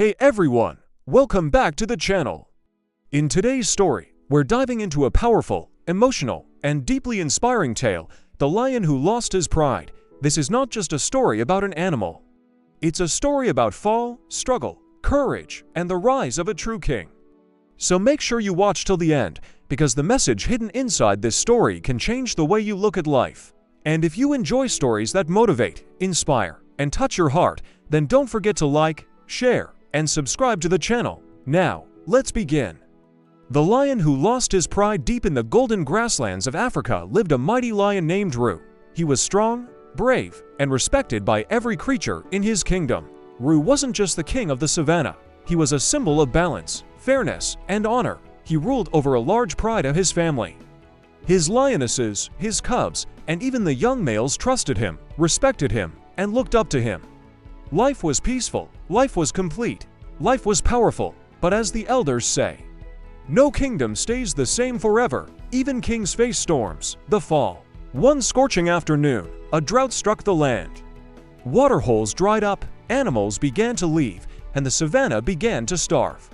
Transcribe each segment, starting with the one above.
Hey everyone, welcome back to the channel. In today's story, we're diving into a powerful, emotional, and deeply inspiring tale, The Lion Who Lost His Pride. This is not just a story about an animal. It's a story about fall, struggle, courage, and the rise of a true king. So make sure you watch till the end, because the message hidden inside this story can change the way you look at life. And if you enjoy stories that motivate, inspire, and touch your heart, then don't forget to like, share, and subscribe to the channel. Now, let's begin. The lion who lost his pride deep in the golden grasslands of Africa lived a mighty lion named Ru. He was strong, brave, and respected by every creature in his kingdom. Ru wasn't just the king of the savannah. He was a symbol of balance, fairness, and honor. He ruled over a large pride of his family. His lionesses, his cubs, and even the young males trusted him, respected him, and looked up to him. Life was peaceful, life was complete, life was powerful, but as the elders say, no kingdom stays the same forever, even kings face storms, the fall. One scorching afternoon, a drought struck the land. Waterholes dried up, animals began to leave, and the savannah began to starve.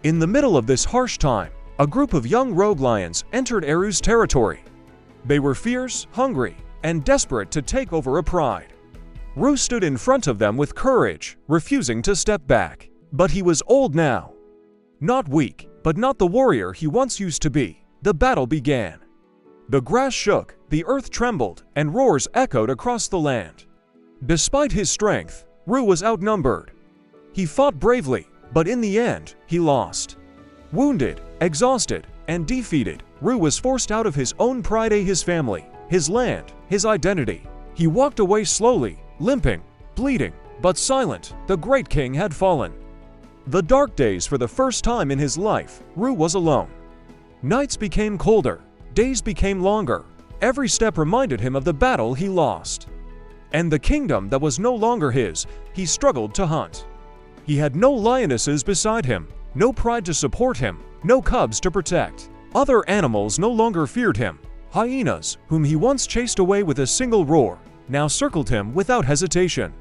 In the middle of this harsh time, a group of young rogue lions entered Ru's territory. They were fierce, hungry, and desperate to take over a pride. Ru stood in front of them with courage, refusing to step back. But he was old now. Not weak, but not the warrior he once used to be. The battle began. The grass shook, the earth trembled, and roars echoed across the land. Despite his strength, Ru was outnumbered. He fought bravely, but in the end, he lost. Wounded, exhausted, and defeated, Ru was forced out of his own pride, his family, his land, his identity. He walked away slowly, limping, bleeding, but silent. The great king had fallen. The dark days, for the first time in his life, Ru was alone. Nights became colder, days became longer. Every step reminded him of the battle he lost. And the kingdom that was no longer his, he struggled to hunt. He had no lionesses beside him, no pride to support him, no cubs to protect. Other animals no longer feared him. Hyenas, whom he once chased away with a single roar, now circled him without hesitation.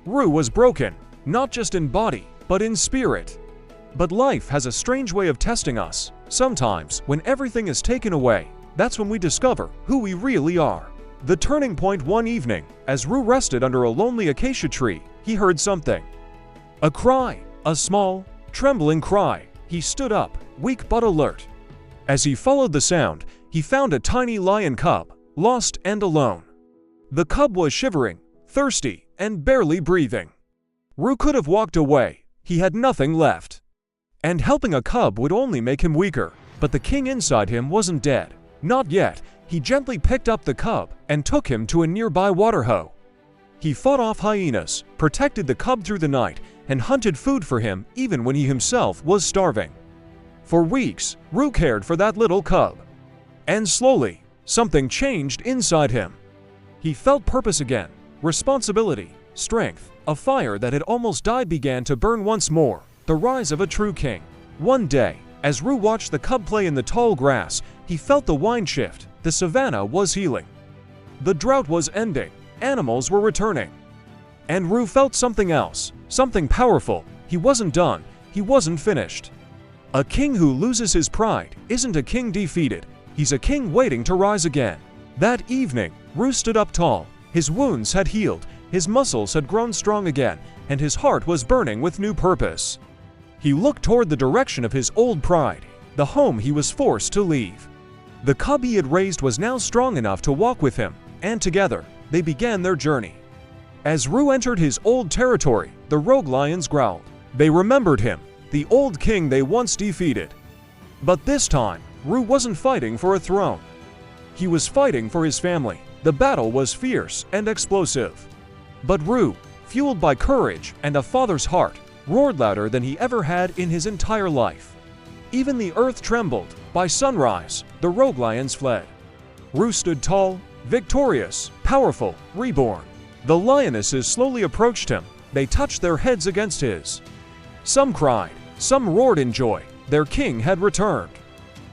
Ru was broken, not just in body, but in spirit. But life has a strange way of testing us. Sometimes, when everything is taken away, that's when we discover who we really are. The turning point: one evening, as Ru rested under a lonely acacia tree, he heard something. A cry, a small, trembling cry. He stood up, weak but alert. As he followed the sound, he found a tiny lion cub, lost and alone. The cub was shivering, thirsty, and barely breathing. Ru could have walked away. He had nothing left. And helping a cub would only make him weaker. But the king inside him wasn't dead. Not yet. He gently picked up the cub and took him to a nearby waterhole. He fought off hyenas, protected the cub through the night, and hunted food for him even when he himself was starving. For weeks, Ru cared for that little cub. And slowly, something changed inside him. He felt purpose again, responsibility, strength. A fire that had almost died began to burn once more. The rise of a true king. One day, as Ru watched the cub play in the tall grass, he felt the wind shift. The savannah was healing. The drought was ending. Animals were returning. And Ru felt something else, something powerful. He wasn't done. He wasn't finished. A king who loses his pride isn't a king defeated. He's a king waiting to rise again. That evening, Ru stood up tall. His wounds had healed, his muscles had grown strong again, and his heart was burning with new purpose. He looked toward the direction of his old pride, the home he was forced to leave. The cub he had raised was now strong enough to walk with him, and together, they began their journey. As Ru entered his old territory, the rogue lions growled. They remembered him, the old king they once defeated. But this time, Ru wasn't fighting for a throne. He was fighting for his family. The battle was fierce and explosive. But Ru, fueled by courage and a father's heart, roared louder than he ever had in his entire life. Even the earth trembled. By sunrise, the rogue lions fled. Ru stood tall, victorious, powerful, reborn. The lionesses slowly approached him. They touched their heads against his. Some cried, some roared in joy. Their king had returned.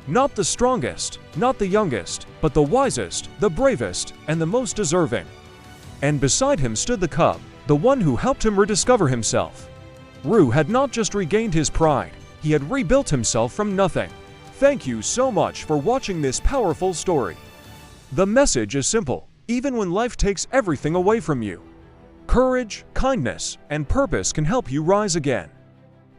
Not the strongest, not the youngest, but the wisest, the bravest, and the most deserving. And beside him stood the cub, the one who helped him rediscover himself. Rue had not just regained his pride, he had rebuilt himself from nothing. Thank you so much for watching this powerful story. The message is simple, even when life takes everything away from you. Courage, kindness, and purpose can help you rise again.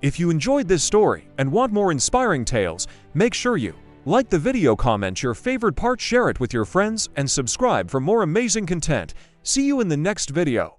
If you enjoyed this story and want more inspiring tales, make sure you like the video, comment your favorite part, share it with your friends, and subscribe for more amazing content. See you in the next video.